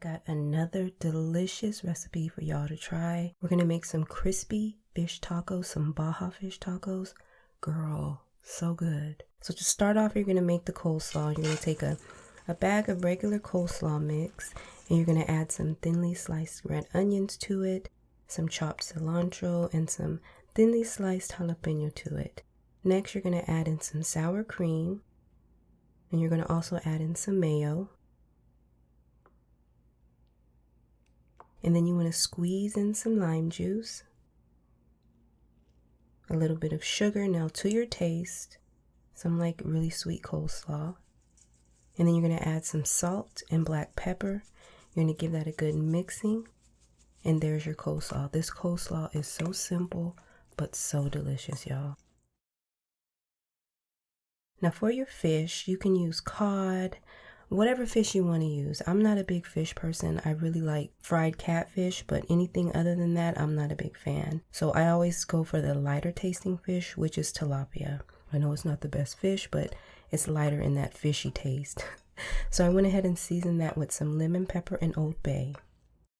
got another delicious recipe for y'all to try. We're gonna make some crispy fish tacos, some Baja fish tacos. Girl, so good. So to start off, you're gonna make the coleslaw. You're gonna take a bag of regular coleslaw mix, and you're gonna add some thinly sliced red onions to it, some chopped cilantro, and some thinly sliced jalapeño to it. Next, you're gonna add in some sour cream, and you're gonna also add in some mayo. And then you want to squeeze in some lime juice, a little bit of sugar, now to your taste, some like really sweet coleslaw. And then you're going to add some salt and black pepper. You're going to give that a good mixing. And there's your coleslaw. This coleslaw is so simple, but so delicious, y'all. Now for your fish, you can use cod, whatever fish you want to use. I'm not a big fish person. I really like fried catfish, but anything other than that, I'm not a big fan. So I always go for the lighter tasting fish, which is tilapia. I know it's not the best fish, but it's lighter in that fishy taste. So I went ahead and seasoned that with some lemon pepper and Old Bay.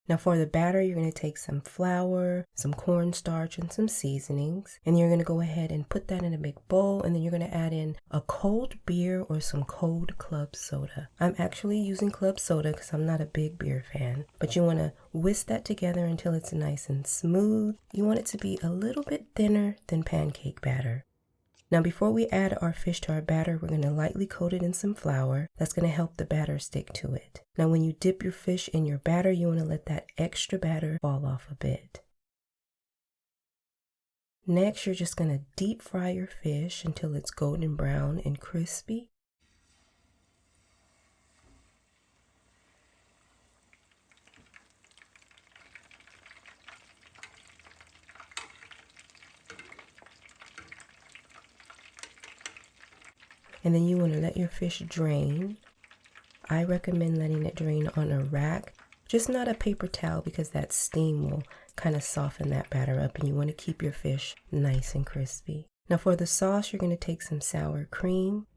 Now for the batter, you're going to take some flour, some cornstarch, and some seasonings. And you're going to go ahead and put that in a big bowl. And then you're going to add in a cold beer or some cold club soda. I'm actually using club soda because I'm not a big beer fan. But you want to whisk that together until it's nice and smooth. You want it to be a little bit thinner than pancake batter. Now before we add our fish to our batter, we're going to lightly coat it in some flour. That's going to help the batter stick to it. Now when you dip your fish in your batter, you want to let that extra batter fall off a bit. Next, you're just going to deep fry your fish until it's golden brown and crispy. And then you want to let your fish drain. I recommend letting it drain on a rack, just not a paper towel, because that steam will kind of soften that batter up, and you want to keep your fish nice and crispy. Now for the sauce, you're going to take some sour cream,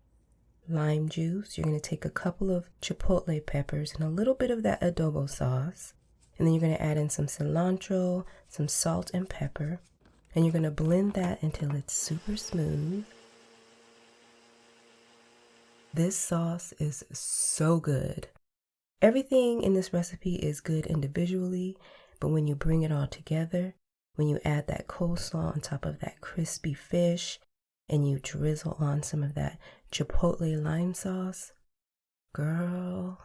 lime juice. You're going to take a couple of Chipotle peppers and a little bit of that adobo sauce. And then you're going to add in some cilantro, some salt and pepper. And you're going to blend that until it's super smooth. This sauce is so good. Everything in this recipe is good individually, but when you bring it all together, when you add that coleslaw on top of that crispy fish, and you drizzle on some of that Chipotle lime sauce, girl,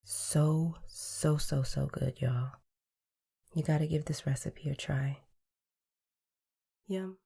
so good, y'all. You gotta give this recipe a try. Yum.